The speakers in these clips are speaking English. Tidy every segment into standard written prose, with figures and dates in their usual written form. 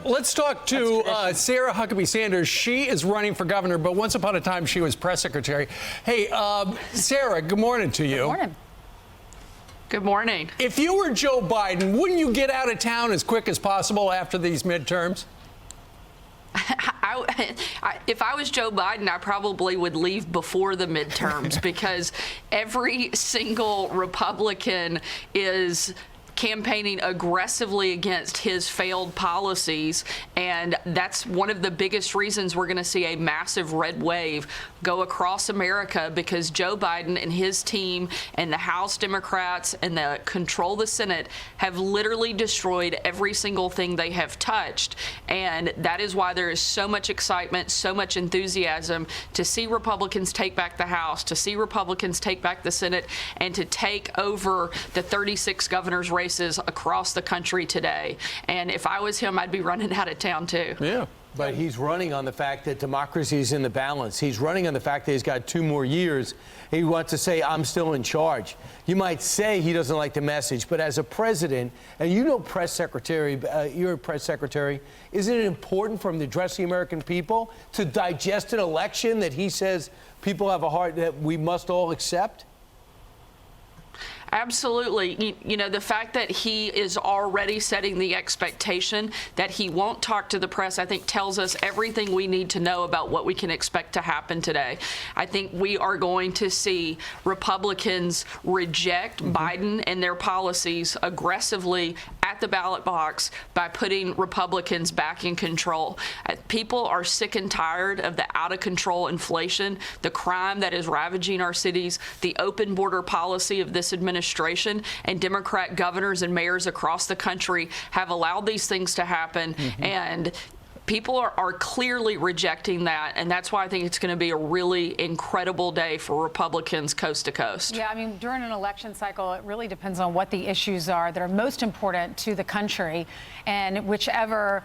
Let's talk to Sarah Huckabee Sanders. She is running for governor, but once upon a time she was press secretary. Hey, Sarah, good morning to you. Good morning. Good morning. If you were Joe Biden, wouldn't you get out of town as quick as possible after these midterms? If I was Joe Biden, I probably would leave before the midterms because every single Republican is campaigning aggressively against his failed policies, and that's one of the biggest reasons we're going to see a massive red wave go across America, because Joe Biden and his team and the House Democrats and the control the Senate have literally destroyed every single thing they have touched. And that is why there is so much excitement, so much enthusiasm to see Republicans take back the House, to see Republicans take back the Senate, and to take over the 36 governors' races across the country today. And if I was him, I'd be running out of town too. Yeah. But he's running on the fact that democracy is in the balance. He's running on the fact that he's got 2 more years. He wants to say, I'm still in charge. You might say he doesn't like the message, but as a president, and you know, press secretary, you're a press secretary, isn't it important for him to address the American people, to digest an election that he says people have a heart that we must all accept? Absolutely. You know, the fact that he is already setting the expectation that he won't talk to the press, I think tells us everything we need to know about what we can expect to happen today. I think we are going to see Republicans reject Biden and their policies aggressively at the ballot box by putting Republicans back in control. People are sick and tired of the out-of-control inflation, the crime that is ravaging our cities, the open border policy of this administration, and Democrat governors and mayors across the country have allowed these things to happen. And people are clearly rejecting that, and that's why I think it's going to be a really incredible day for Republicans coast to coast. Yeah, I mean, during an election cycle, it really depends on what the issues are that are most important to the country, and whichever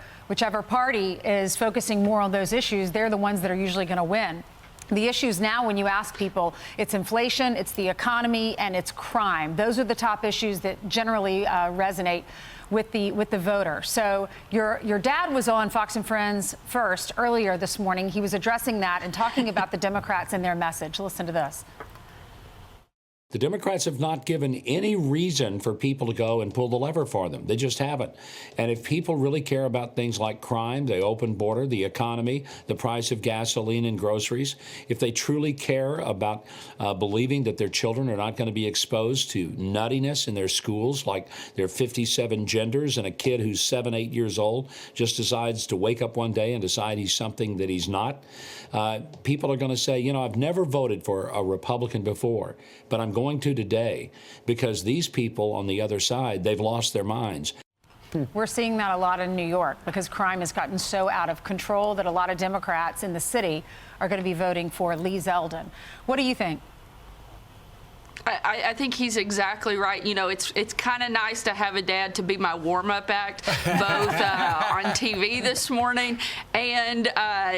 party is focusing more on those issues, they're the ones that are usually going to win. The issues now, when you ask people, it's inflation, it's the economy, and it's crime. Those are the top issues that generally resonate with the voter. So your dad was on Fox and Friends first earlier this morning. He was addressing that and talking about the Democrats and their message. Listen to this. The Democrats have not given any reason for people to go and pull the lever for them. They just haven't. And if people really care about things like crime, the open border, the economy, the price of gasoline and groceries, if they truly care about believing that their children are not going to be exposed to nuttiness in their schools, like there are 57 genders and a kid who's 7, 8 years old just decides to wake up one day and decide he's something that he's not, people are going to say, you know, I've never voted for a Republican before, but I'm going to today, because these people on the other side, they've lost their minds. We're seeing that a lot in New York, because crime has gotten so out of control that a lot of Democrats in the city are going to be voting for Lee Zeldin. What do you think? I think he's exactly right. You know, it's kind of nice to have a dad to be my warm-up act, both on TV this morning and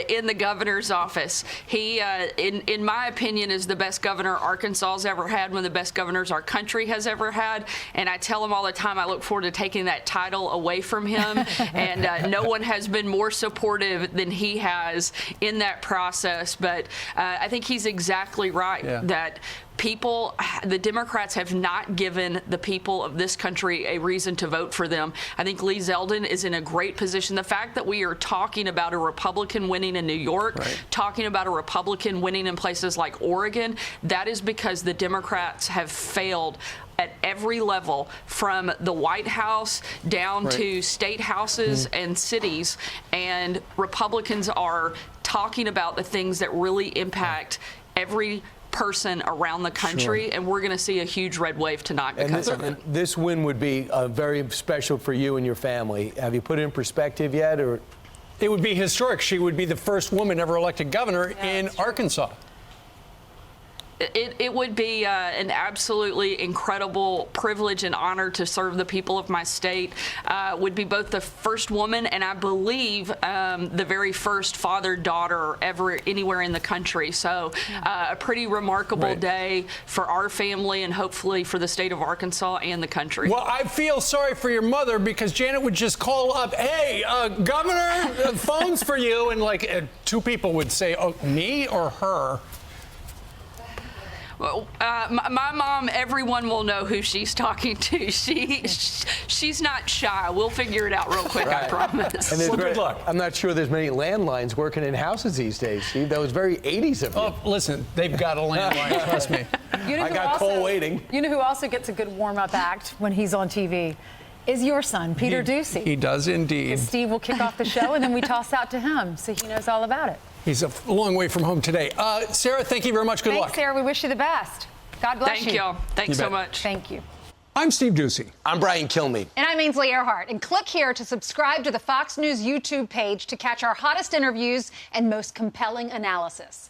in the governor's office. He, in my opinion, is the best governor Arkansas has ever had, one of the best governors our country has ever had. And I tell him all the time I look forward to taking that title away from him. And no one has been more supportive than he has in that process. But I think he's exactly right that people, the Democrats have not given the people of this country a reason to vote for them. I think Lee Zeldin is in a great position. The fact that we are talking about a Republican winning in New York, talking about a Republican winning in places like Oregon, that is because the Democrats have failed at every level, from the White House down to state houses and cities. And Republicans are talking about the things that really impact every person around the country, and we're going to see a huge red wave tonight because of it. This win would be very special for you and your family. Have you put it in perspective yet? Or it would be historic. She would be the first woman ever elected governor in Arkansas. It would be an absolutely incredible privilege and honor to serve the people of my state. Would be both the first woman and I believe the very first father-daughter ever anywhere in the country. So a pretty remarkable day for our family and hopefully for the state of Arkansas and the country. Well, I feel sorry for your mother because Janet would just call up, hey, Governor, phone's for you. And like two people would say, oh, me or her? Well, my mom, everyone will know who she's talking to. She's not shy. We'll figure it out real quick, I promise. And well, good luck. I'm not sure there's many landlines working in houses these days, Steve. That was very 80s of you. Oh, listen, they've got a landline, trust me. You know I got Cole waiting. You know who also gets a good warm-up act when he's on TV? Is your son, Peter Ducey. He does indeed. Steve will kick off the show, and then we toss out to him, so he knows all about it. He's a long way from home today. Sarah, thank you very much. Good luck. Thanks, Sarah. We wish you the best. God bless you. Thank y'all. Thanks so much. Thank you. I'm Steve Ducey. I'm Brian Kilmeade. And I'm Ainsley Earhart. And click here to subscribe to the Fox News YouTube page to catch our hottest interviews and most compelling analysis.